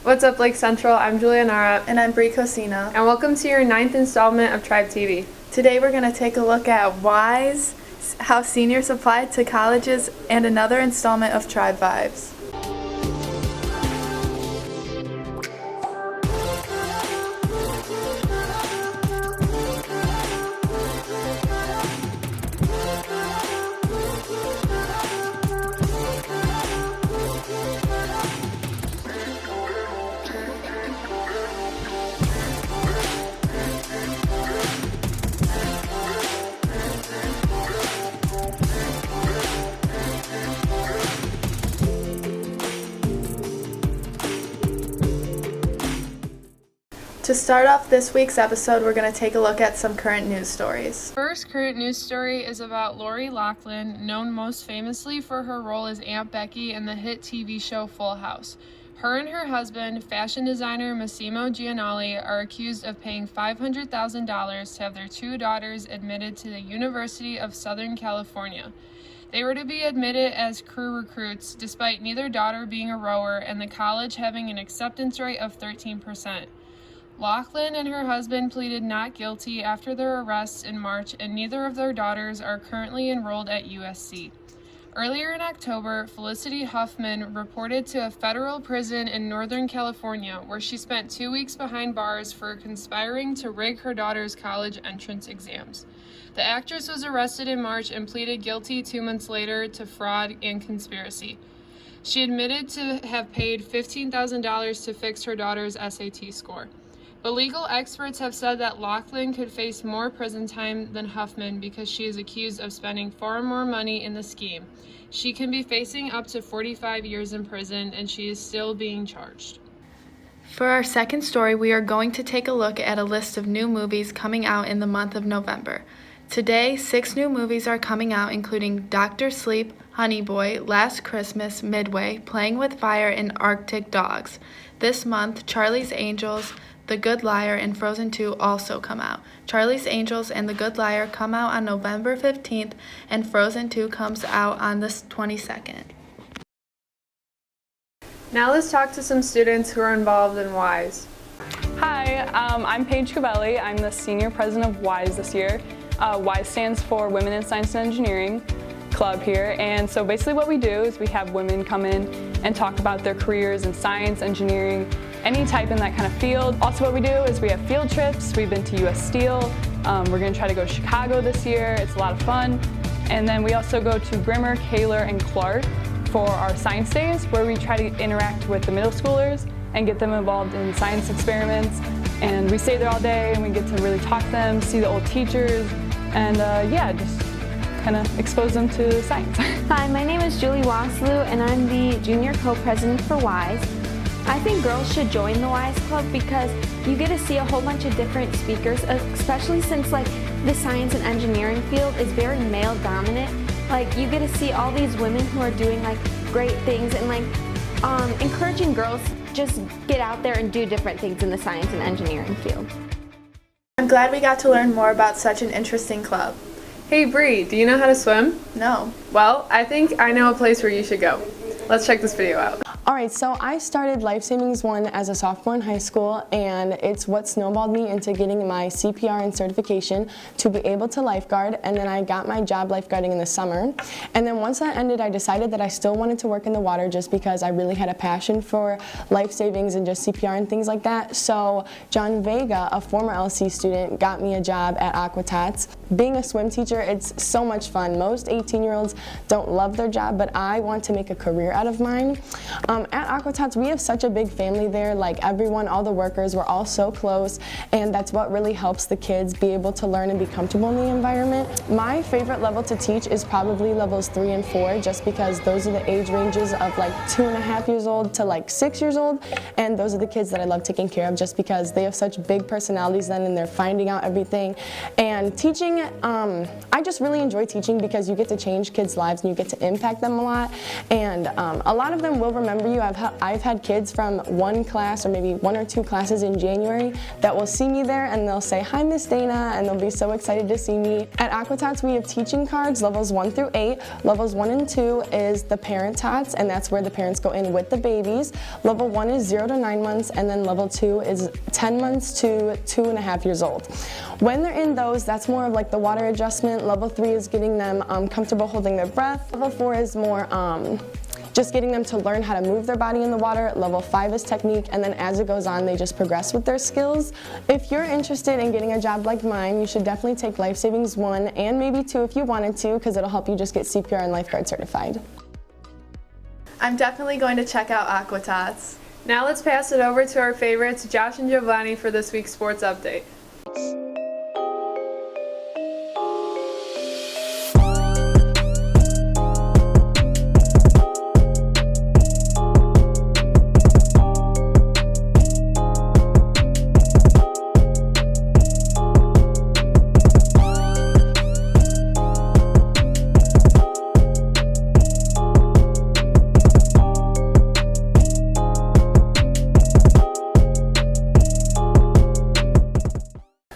What's up, Lake Central? I'm Julia Nara. And I'm Brie Cosina. And welcome to your 9th installment of TribeTV. Today we're going to take a look at WISE, how seniors apply to colleges, and another installment of Tribe Vibes. To start off this week's episode, we're going to take a look at some current news stories. First current news story is about Lori Loughlin, known most famously for her role as Aunt Becky in the hit TV show Full House. Her and her husband, fashion designer Massimo Gianelli, are accused of paying $500,000 to have their two daughters admitted to the University of Southern California. They were to be admitted as crew recruits, despite neither daughter being a rower and the college having an acceptance rate of 13%. Loughlin and her husband pleaded not guilty after their arrests in March, and neither of their daughters are currently enrolled at USC. Earlier in October, Felicity Huffman reported to a federal prison in Northern California, where she spent 2 weeks behind bars for conspiring to rig her daughter's college entrance exams. The actress was arrested in March and pleaded guilty 2 months later to fraud and conspiracy. She admitted to have paid $15,000 to fix her daughter's SAT score. But legal experts have said that Loughlin could face more prison time than Huffman because she is accused of spending far more money in the scheme. She can be facing up to 45 years in prison, and she is still being charged. For our second story, we are going to take a look at a list of new movies coming out in the month of November. Today, 6 new movies are coming out, including Dr. Sleep, Honey Boy, Last Christmas, Midway, Playing with Fire, and Arctic Dogs. This month, Charlie's Angels, The Good Liar, and Frozen 2 also come out. Charlie's Angels and The Good Liar come out on November 15th, and Frozen 2 comes out on the 22nd. Now let's talk to some students who are involved in WISE. Hi, I'm Paige Cavelli. I'm the Senior President of WISE this year. WISE stands for Women in Science and Engineering Club here, and so basically what we do is we have women come in and talk about their careers in science, engineering, any type in that kind of field. Also what we do is we have field trips. We've been to US Steel. We're going to try to go to Chicago this year. It's a lot of fun. And then we also go to Brimmer, Kaler, and Clark for our science days, where we try to interact with the middle schoolers and get them involved in science experiments. And we stay there all day and we get to really talk to them, see the old teachers, and just kind of expose them to science. Hi, my name is Julie Waslu, and I'm the Junior Co-President for WISE. I think girls should join the WISE Club because you get to see a whole bunch of different speakers, especially since the science and engineering field is very male dominant. You get to see all these women who are doing great things, and encouraging girls just get out there and do different things in the science and engineering field. I'm glad we got to learn more about such an interesting club. Hey Bree, do you know how to swim? No. Well, I think I know a place where you should go. Let's check this video out. Alright, so I started Life Savings 1 as a sophomore in high school, and it's what snowballed me into getting my CPR and certification to be able to lifeguard, and then I got my job lifeguarding in the summer. And then once that ended, I decided that I still wanted to work in the water just because I really had a passion for life savings and just CPR and things like that. So John Vega, a former LC student, got me a job at Aqua Tots. Being a swim teacher, it's so much fun. Most 18-year-olds don't love their job, but I want to make a career out of mine. At Aqua Tots, we have such a big family there, everyone, all the workers, we're all so close, and that's what really helps the kids be able to learn and be comfortable in the environment. My favorite level to teach is probably levels 3 and 4, just because those are the age ranges of 2.5 years old to 6 years old, and those are the kids that I love taking care of just because they have such big personalities then and they're finding out everything. And teaching, I just really enjoy teaching because you get to change kids' lives and you get to impact them a lot, and a lot of them will remember for you. I've had kids from one class or maybe one or two classes in January that will see me there and they'll say, "Hi, Miss Dana," and they'll be so excited to see me. At Aqua Tots, we have teaching cards, levels 1 through 8. Levels 1 and 2 is the parent tots, and that's where the parents go in with the babies. Level 1 is 0 to 9 months, and then level 2 is 10 months to 2.5 years old. When they're in those, that's more of like the water adjustment. Level 3 is getting them comfortable holding their breath. Level 4 is more just getting them to learn how to move their body in the water. Level 5 is technique, and then as it goes on, they just progress with their skills. If you're interested in getting a job like mine, you should definitely take Life Savings 1 and maybe 2 if you wanted to, because it'll help you just get CPR and lifeguard certified. I'm definitely going to check out Aqua Tots. Now let's pass it over to our favorites, Josh and Giovanni, for this week's sports update.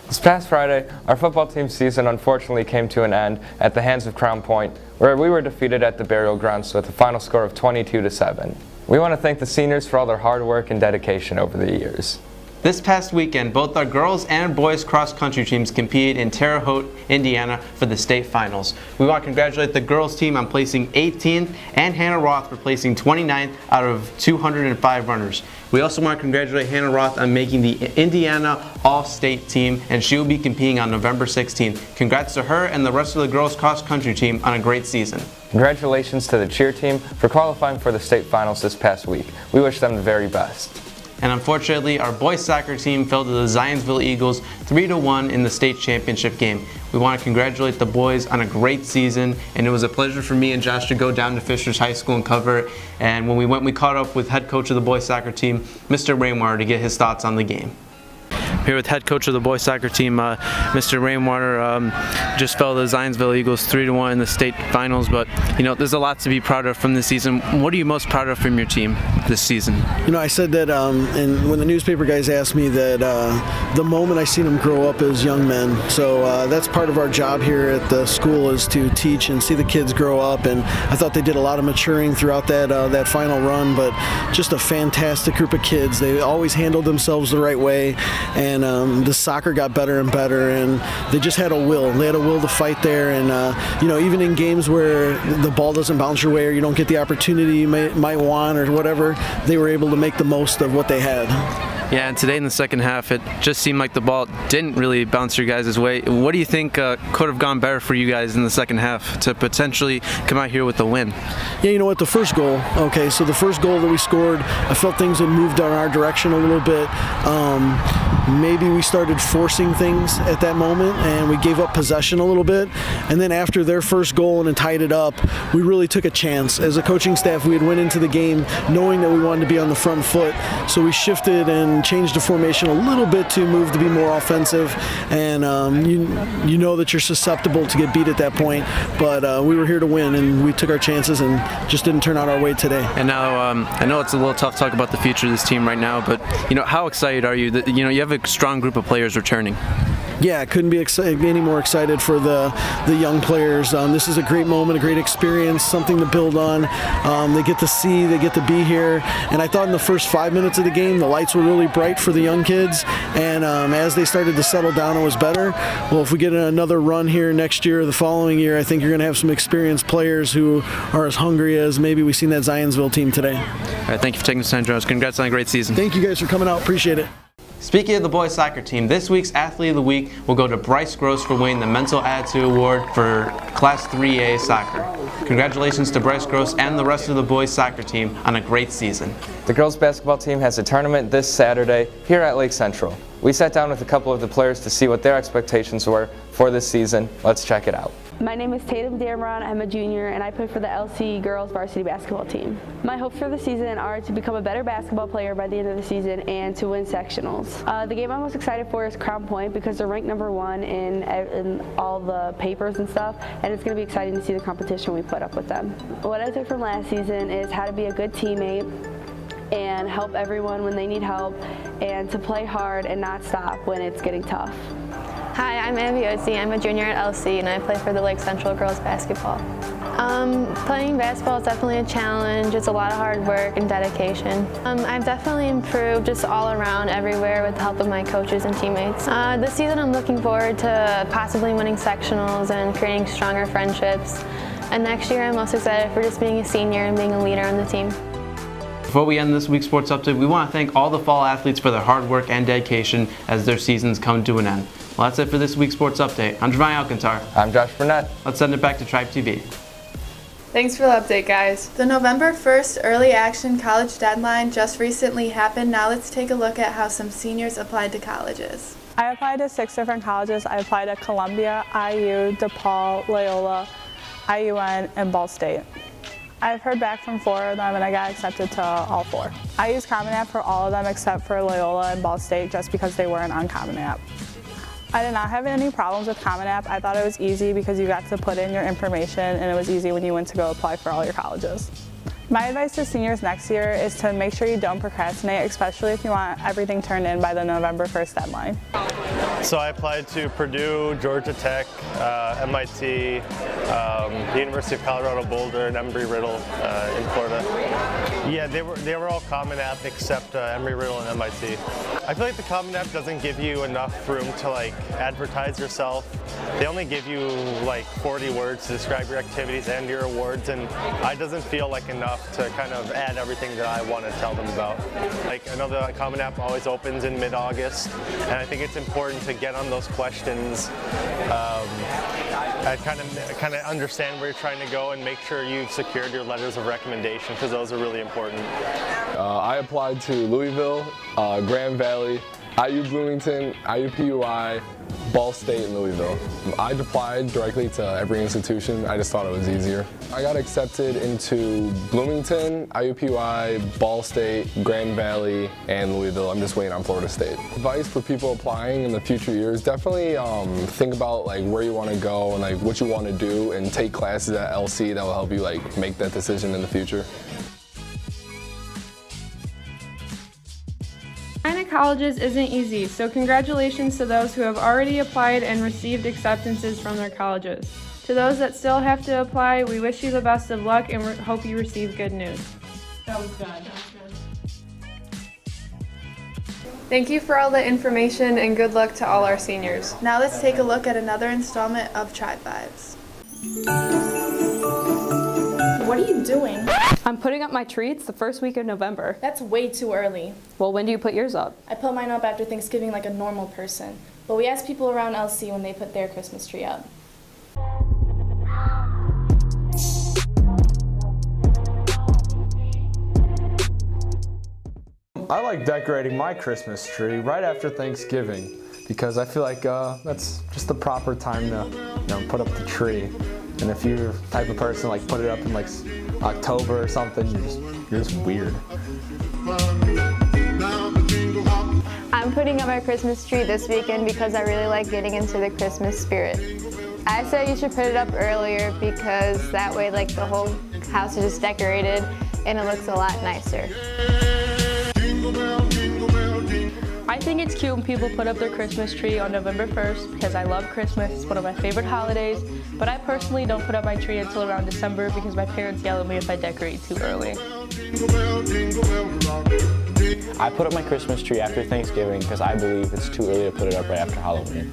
This past Friday, our football team season unfortunately came to an end at the hands of Crown Point, where we were defeated at the burial grounds with a final score of 22-7. We want to thank the seniors for all their hard work and dedication over the years. This past weekend, both our girls and boys cross-country teams competed in Terre Haute, Indiana for the state finals. We want to congratulate the girls team on placing 18th and Hannah Roth for placing 29th out of 205 runners. We also want to congratulate Hannah Roth on making the Indiana All-State team, and she will be competing on November 16th. Congrats to her and the rest of the girls cross-country team on a great season. Congratulations to the cheer team for qualifying for the state finals this past week. We wish them the very best. And unfortunately, our boys soccer team fell to the Zionsville Eagles 3-1 in the state championship game. We want to congratulate the boys on a great season, and it was a pleasure for me and Josh to go down to Fishers High School and cover it. And when we went, we caught up with head coach of the boys soccer team, Mr. Rainwater, to get his thoughts on the game. Here with head coach of the boys soccer team, Mr. Rainwater. Just fell to the Zionsville Eagles 3-1 in the state finals, but you know there's a lot to be proud of from this season. What are you most proud of from your team this season? You know, I said that, and when the newspaper guys asked me that, the moment I seen them grow up as young men. So that's part of our job here at the school, is to teach and see the kids grow up. And I thought they did a lot of maturing throughout that final run, but just a fantastic group of kids. They always handled themselves the right way. And the soccer got better and better, and they just had a will. They had a will to fight there, and you know, even in games where the ball doesn't bounce your way or you don't get the opportunity you might want or whatever, they were able to make the most of what they had. Yeah, and today in the second half, it just seemed like the ball didn't really bounce your guys' way. What do you think could have gone better for you guys in the second half to potentially come out here with the win? Yeah, you know what, the first goal, so the first goal that we scored, I felt things had moved in our direction a little bit. Maybe we started forcing things at that moment, and we gave up possession a little bit. And then after their first goal and tied it up, we really took a chance. As a coaching staff, we had went into the game knowing that we wanted to be on the front foot, so we shifted and changed the formation a little bit to move to be more offensive. And you know that you're susceptible to get beat at that point, but we were here to win, and we took our chances and just didn't turn out our way today. And now I know it's a little tough to talk about the future of this team right now, but you know, how excited are you that you have a strong group of players returning? Yeah, couldn't be any more excited for the young players. This is a great moment, a great experience, something to build on. They get to see, they get to be here. And I thought in the first 5 minutes of the game, the lights were really bright for the young kids. And as they started to settle down, it was better. Well, if we get another run here next year or the following year, I think you're going to have some experienced players who are as hungry as maybe we've seen that Zionsville team today. All right, thank you for taking the time, Josh. Congrats on a great season. Thank you guys for coming out. Appreciate it. Speaking of the boys soccer team, this week's Athlete of the Week will go to Bryce Gross for winning the Mental Attitude Award for Class 3A soccer. Congratulations to Bryce Gross and the rest of the boys soccer team on a great season. The girls basketball team has a tournament this Saturday here at Lake Central. We sat down with a couple of the players to see what their expectations were for this season. Let's check it out. My name is Tatum Dameron. I'm a junior, and I play for the LC girls varsity basketball team. My hopes for the season are to become a better basketball player by the end of the season and to win sectionals. The game I'm most excited for is Crown Point because they're ranked #1 in all the papers and stuff, and it's going to be exciting to see the competition we put up with them. What I took from last season is how to be a good teammate, and help everyone when they need help, and to play hard and not stop when it's getting tough. Hi, I'm Abby Otzi. I'm a junior at LC and I play for the Lake Central girls basketball. Playing basketball is definitely a challenge. It's a lot of hard work and dedication. I've definitely improved just all around everywhere with the help of my coaches and teammates. This season I'm looking forward to possibly winning sectionals and creating stronger friendships. And next year I'm most excited for just being a senior and being a leader on the team. Before we end this week's sports update, we want to thank all the fall athletes for their hard work and dedication as their seasons come to an end. Well, that's it for this week's sports update. I'm Javon Alcantar. I'm Josh Burnett. Let's send it back to TribeTV. Thanks for the update, guys. The November 1st early action college deadline just recently happened. Now let's take a look at how some seniors applied to colleges. I applied to 6 different colleges. I applied to Columbia, IU, DePaul, Loyola, IUN, and Ball State. I've heard back from 4 of them and I got accepted to all 4. I used Common App for all of them except for Loyola and Ball State just because they weren't on Common App. I did not have any problems with Common App. I thought it was easy because you got to put in your information and it was easy when you went to go apply for all your colleges. My advice to seniors next year is to make sure you don't procrastinate, especially if you want everything turned in by the November 1st deadline. So I applied to Purdue, Georgia Tech, MIT, the University of Colorado Boulder, and Embry-Riddle in Florida. Yeah, they were all Common App except Embry-Riddle and MIT. I feel like the Common App doesn't give you enough room to advertise yourself. They only give you 40 words to describe your activities and your awards, and it doesn't feel like enough to kind of add everything that I want to tell them about. I know the Common App always opens in mid-August, and I think it's important to get on those questions. I kind of understand where you're trying to go and make sure you've secured your letters of recommendation, because those are really important. I applied to Louisville, Grand Valley, IU Bloomington, IUPUI, Ball State, and Louisville. I applied directly to every institution. I just thought it was easier. I got accepted into Bloomington, IUPUI, Ball State, Grand Valley, and Louisville. I'm just waiting on Florida State. Advice for people applying in the future years, definitely think about where you want to go and what you want to do, and take classes at LC that will help you make that decision in the future. Applying to colleges isn't easy, so congratulations to those who have already applied and received acceptances from their colleges. To those that still have to apply, we wish you the best of luck and hope you receive good news. That was good. Thank you for all the information and good luck to all our seniors. Now let's take a look at another installment of Tribe Vibes. What are you doing? I'm putting up my tree. It's the first week of November. That's way too early. Well, when do you put yours up? I put mine up after Thanksgiving like a normal person. But we asked people around LC when they put their Christmas tree up. I like decorating my Christmas tree right after Thanksgiving because I feel like that's just the proper time to put up the tree. And if you're the type of person put it up in October or something, you're just weird. I'm putting up my Christmas tree this weekend because I really like getting into the Christmas spirit. I say you should put it up earlier because that way the whole house is just decorated and it looks a lot nicer. I think it's cute when people put up their Christmas tree on November 1st because I love Christmas. It's one of my favorite holidays, but I personally don't put up my tree until around December because my parents yell at me if I decorate too early. I put up my Christmas tree after Thanksgiving because I believe it's too early to put it up right after Halloween.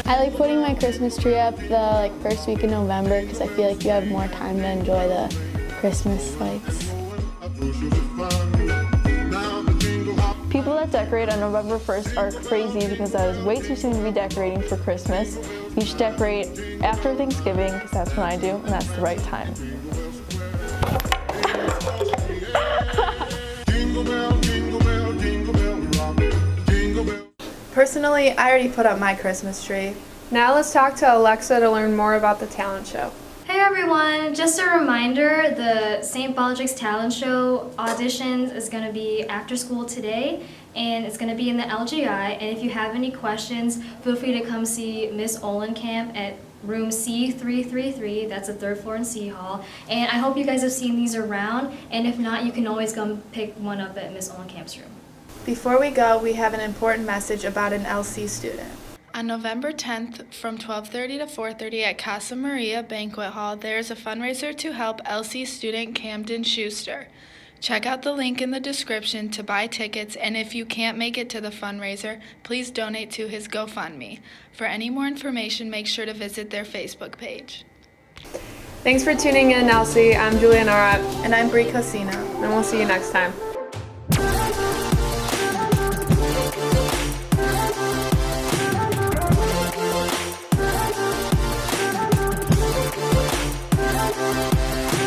I like putting my Christmas tree up the first week of November because I feel like you have more time to enjoy the Christmas lights. People that decorate on November 1st are crazy because that is way too soon to be decorating for Christmas. You should decorate after Thanksgiving because that's when I do and that's the right time. Personally, I already put up my Christmas tree. Now let's talk to Alexa to learn more about the talent show. Hey everyone, just a reminder, the St. Baldrick's Talent Show auditions is going to be after school today, and it's going to be in the LGI, and if you have any questions, feel free to come see Miss Olenkamp at room C333. That's the 3rd floor in C Hall. And I hope you guys have seen these around, and if not, you can always come pick one up at Miss Olenkamp's room. Before we go, we have an important message about an LC student. On November 10th from 12:30 to 4:30 at Casa Maria Banquet Hall, there is a fundraiser to help LC student Camden Schuster. Check out the link in the description to buy tickets, and if you can't make it to the fundraiser, please donate to his GoFundMe. For any more information, make sure to visit their Facebook page. Thanks for tuning in, LC. I'm Julia Narat. And I'm Brie Cosina. And we'll see you next time.